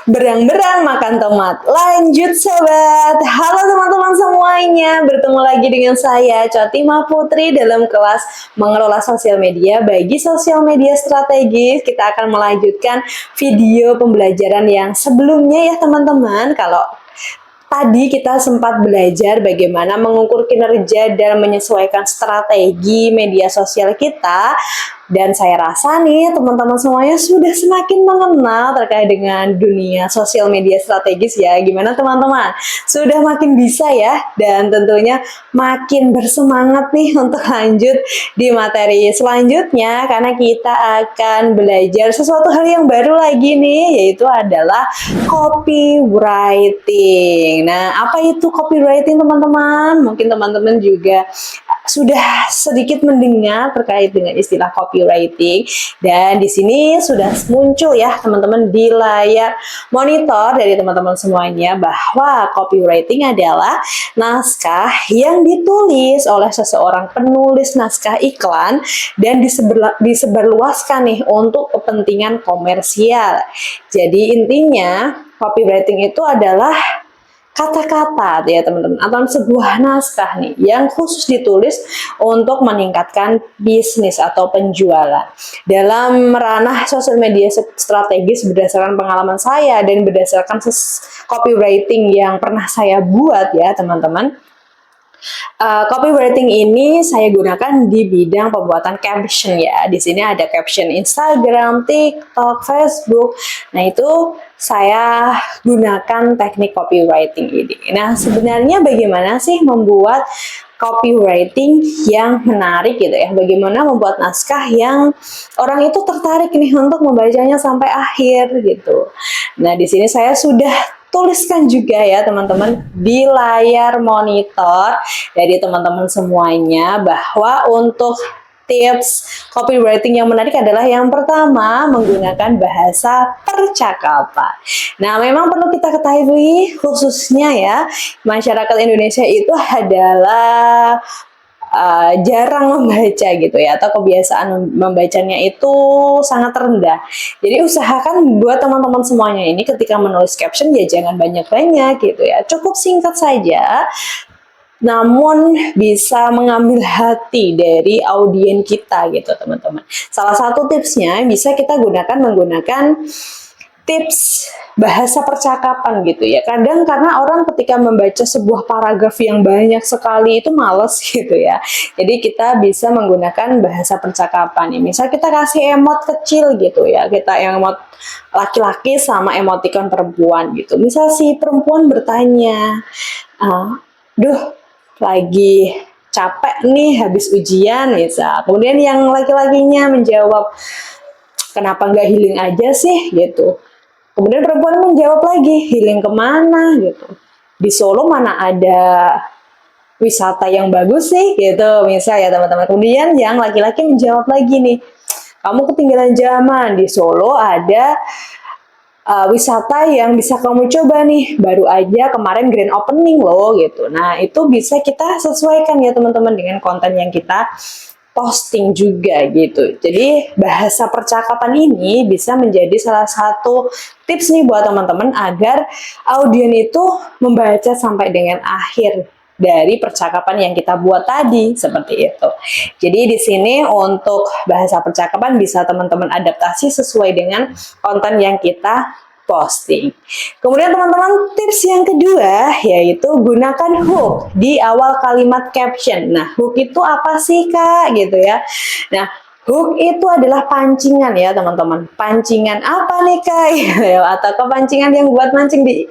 Berang-berang makan tomat. Lanjut sobat. Halo teman-teman semuanya. Bertemu lagi dengan saya Cotima Putri dalam kelas mengelola sosial media bagi sosial media strategis. Kita akan melanjutkan video pembelajaran yang sebelumnya ya teman-teman. Kalau tadi kita sempat belajar bagaimana mengukur kinerja dan menyesuaikan strategi media sosial kita. Dan saya rasa nih teman-teman semuanya sudah semakin mengenal terkait dengan dunia sosial media strategis ya. Gimana teman-teman? Sudah makin bisa ya? Dan tentunya makin bersemangat nih untuk lanjut di materi selanjutnya. Karena kita akan belajar sesuatu hal yang baru lagi nih, yaitu adalah copywriting. Nah, apa itu copywriting teman-teman? Mungkin teman-teman juga sudah sedikit mendengar terkait dengan istilah copywriting, dan di sini sudah muncul ya teman-teman di layar monitor dari teman-teman semuanya bahwa copywriting adalah naskah yang ditulis oleh seseorang penulis naskah iklan dan disebarluaskan nih untuk kepentingan komersial. Jadi intinya copywriting itu adalah kata-kata ya teman-teman, atau sebuah naskah nih yang khusus ditulis untuk meningkatkan bisnis atau penjualan. Dalam ranah sosial media strategis, berdasarkan pengalaman saya dan berdasarkan copywriting yang pernah saya buat ya teman-teman, copywriting ini saya gunakan di bidang pembuatan caption ya. Di sini ada caption Instagram, TikTok, Facebook. Nah, itu saya gunakan teknik copywriting ini. Nah, sebenarnya bagaimana sih membuat copywriting yang menarik gitu ya? Bagaimana membuat naskah yang orang itu tertarik nih untuk membacanya sampai akhir gitu. Nah, di sini saya sudah tuliskan juga ya teman-teman di layar monitor dari teman-teman semuanya bahwa untuk tips copywriting yang menarik adalah yang pertama, menggunakan bahasa percakapan. Nah, memang perlu kita ketahui khususnya ya, masyarakat Indonesia itu adalah jarang membaca gitu ya, atau kebiasaan membacanya itu sangat rendah. Jadi usahakan buat teman-teman semuanya ini ketika menulis caption ya jangan banyak-banyak gitu ya, cukup singkat saja, namun bisa mengambil hati dari audiens kita gitu teman-teman. Salah satu tipsnya bisa kita menggunakan tips bahasa percakapan gitu ya. Kadang karena orang ketika membaca sebuah paragraf yang banyak sekali itu males gitu ya. Jadi kita bisa menggunakan bahasa percakapan. Misal kita kasih emot kecil gitu ya. Kita emot laki-laki sama emoticon perempuan gitu. Misal si perempuan bertanya, duh lagi capek nih habis ujian misal. Kemudian yang laki-lakinya menjawab, kenapa nggak healing aja sih gitu. Kemudian perempuan menjawab lagi, healing kemana gitu. Di Solo mana ada wisata yang bagus sih gitu misal ya teman-teman. Kemudian yang laki-laki menjawab lagi nih, kamu ketinggalan zaman, di Solo ada wisata yang bisa kamu coba nih, baru aja kemarin grand opening loh gitu. Nah, itu bisa kita sesuaikan ya teman-teman dengan konten yang kita posting juga gitu. Jadi bahasa percakapan ini bisa menjadi salah satu tips nih buat teman-teman agar audiens itu membaca sampai dengan akhir dari percakapan yang kita buat tadi, seperti itu. Jadi di sini untuk bahasa percakapan bisa teman-teman adaptasi sesuai dengan konten yang kita posting. Kemudian teman-teman, tips yang kedua yaitu gunakan hook di awal kalimat caption. Nah, hook itu apa sih Kak gitu ya. Nah, hook itu adalah pancingan ya teman-teman. Pancingan apa nih Kak? Atau kepancingan yang buat mancing di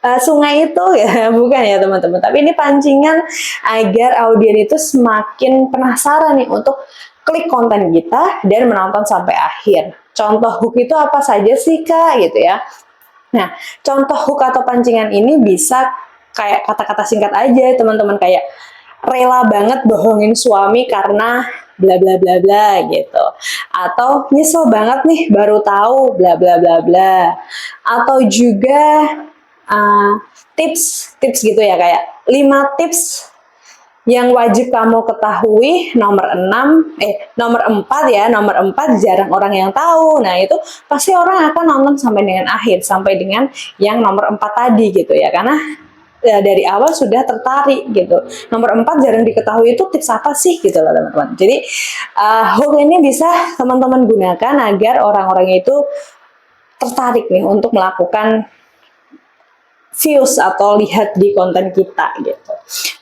sungai itu ya, bukan ya teman-teman. Tapi ini pancingan agar audiens itu semakin penasaran nih untuk klik konten kita dan menonton sampai akhir. Contoh hook itu apa saja sih Kak gitu ya. Nah, contoh hook atau pancingan ini bisa kayak kata-kata singkat aja teman-teman, kayak rela banget bohongin suami karena bla bla bla bla gitu. Atau nyesel banget nih baru tahu bla bla bla bla. Atau juga tips gitu ya, kayak 5 tips Yang wajib kamu ketahui nomor 4 ya, nomor 4 jarang orang yang tahu. Nah, itu pasti orang akan nonton sampai dengan akhir, sampai dengan yang nomor 4 tadi gitu ya. Karena ya, dari awal sudah tertarik gitu. Nomor 4 jarang diketahui itu tips apa sih gitu loh teman-teman. Jadi hook ini bisa teman-teman gunakan agar orang-orang itu tertarik nih untuk melakukan views atau lihat di konten kita gitu.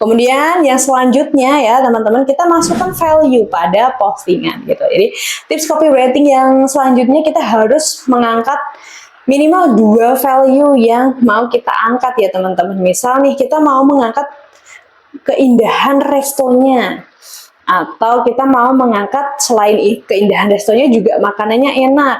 Kemudian yang selanjutnya ya teman-teman, kita masukkan value pada postingan gitu. Jadi tips copywriting yang selanjutnya, kita harus mengangkat minimal 2 value yang mau kita angkat ya teman-teman. Misal nih kita mau mengangkat keindahan restonya, atau kita mau mengangkat selain keindahan restonya juga makanannya enak.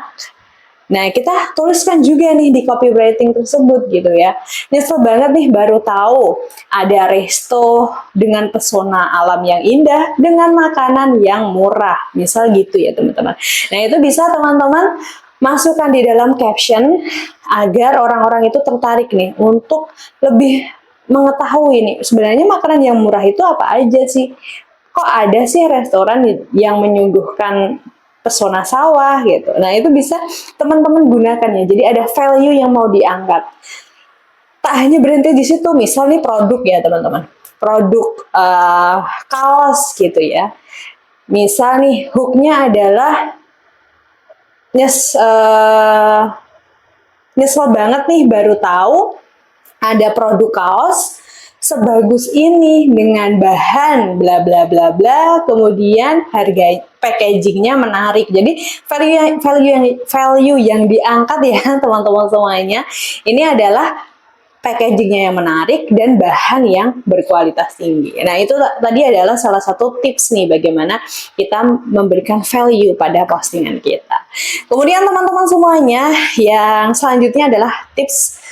Nah, kita tuliskan juga nih di copywriting tersebut gitu ya. Nyesel banget nih baru tahu ada resto dengan pesona alam yang indah dengan makanan yang murah. Misal gitu ya teman-teman. Nah, itu bisa teman-teman masukkan di dalam caption agar orang-orang itu tertarik nih untuk lebih mengetahui nih sebenarnya makanan yang murah itu apa aja sih. Kok ada sih restoran yang menyuguhkan pesona sawah gitu. Nah, itu bisa teman-teman gunakan ya. Jadi ada value yang mau diangkat. Tak hanya berhenti di situ, misal nih produk ya teman-teman. Produk kaos gitu ya. Misal nih hooknya adalah nyesel banget nih baru tahu ada produk kaos sebagus ini dengan bahan bla bla bla bla, kemudian harga packagingnya menarik. Jadi value yang diangkat ya teman-teman semuanya ini adalah packagingnya yang menarik dan bahan yang berkualitas tinggi. Nah, itu tadi adalah salah satu tips nih bagaimana kita memberikan value pada postingan kita. Kemudian teman-teman semuanya, yang selanjutnya adalah tips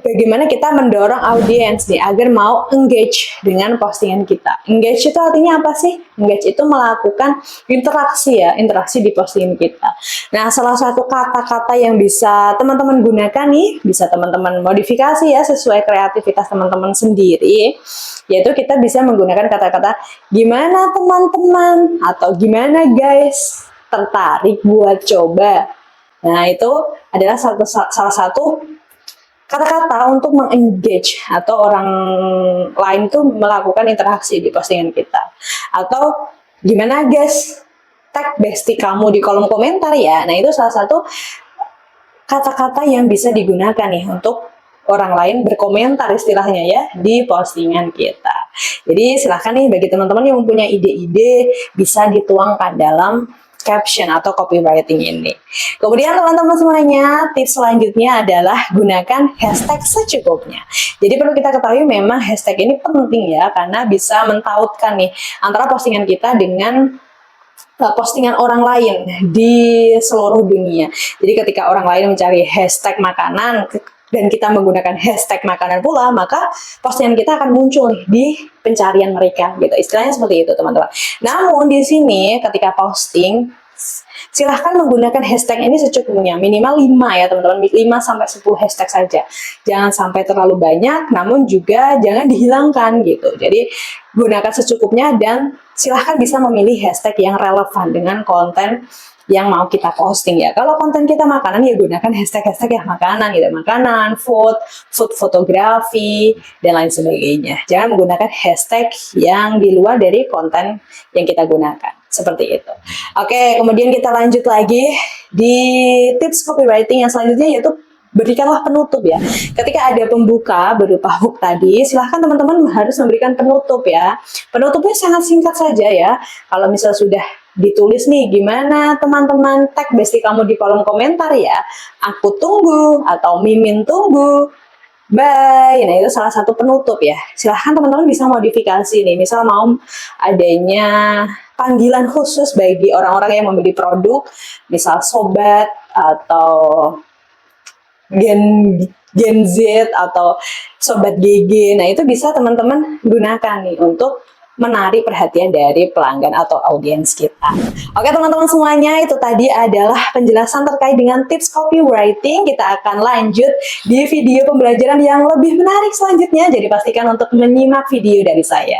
bagaimana kita mendorong audiens nih agar mau engage dengan postingan kita. Engage itu artinya apa sih? Engage itu melakukan interaksi ya, interaksi di postingan kita. Nah, salah satu kata-kata yang bisa teman-teman gunakan nih, bisa teman-teman modifikasi ya sesuai kreativitas teman-teman sendiri, yaitu kita bisa menggunakan kata-kata gimana teman-teman atau gimana guys, tertarik buat coba. Nah, itu adalah salah satu kata-kata untuk mengengage atau orang lain tuh melakukan interaksi di postingan kita. Atau gimana guys, tag bestie kamu di kolom komentar ya. Nah, itu salah satu kata-kata yang bisa digunakan nih untuk orang lain berkomentar istilahnya ya di postingan kita. Jadi silahkan nih bagi teman-teman yang mempunyai ide-ide bisa dituangkan dalam caption atau copywriting ini. Kemudian teman-teman semuanya, tips selanjutnya adalah gunakan hashtag secukupnya. Jadi perlu kita ketahui memang hashtag ini penting ya, karena bisa mentautkan nih antara postingan kita dengan postingan orang lain di seluruh dunia. Jadi ketika orang lain mencari hashtag makanan dan kita menggunakan hashtag makanan pula, maka postingan kita akan muncul nih di pencarian mereka gitu. Istilahnya seperti itu teman-teman. Namun di sini ketika posting, silahkan menggunakan hashtag ini secukupnya, minimal 5 ya teman-teman, 5-10 hashtag saja. Jangan sampai terlalu banyak, namun juga jangan dihilangkan gitu. Jadi gunakan secukupnya dan silahkan bisa memilih hashtag yang relevan dengan konten yang mau kita posting ya. Kalau konten kita makanan ya gunakan hashtag-hashtag ya makanan gitu, makanan, food fotografi dan lain sebagainya. Jangan menggunakan hashtag yang di luar dari konten yang kita gunakan. Seperti itu. Oke, kemudian kita lanjut lagi di tips copywriting yang selanjutnya, yaitu berikanlah penutup ya. Ketika ada pembuka berupa hook tadi, silahkan teman-teman harus memberikan penutup ya. Penutupnya sangat singkat saja ya. Kalau misal sudah ditulis nih, gimana teman-teman tag bestie kamu di kolom komentar ya, aku tunggu atau Mimin tunggu, bye. Nah, itu salah satu penutup ya. Silahkan teman-teman bisa modifikasi nih, misal mau adanya panggilan khusus bagi orang-orang yang membeli produk, misal sobat atau Gen Z atau sobat GG. Nah, itu bisa teman-teman gunakan nih untuk menarik perhatian dari pelanggan atau audiens kita. Oke teman-teman semuanya, itu tadi adalah penjelasan terkait dengan tips copywriting. Kita akan lanjut di video pembelajaran yang lebih menarik selanjutnya. Jadi pastikan untuk menyimak video dari saya.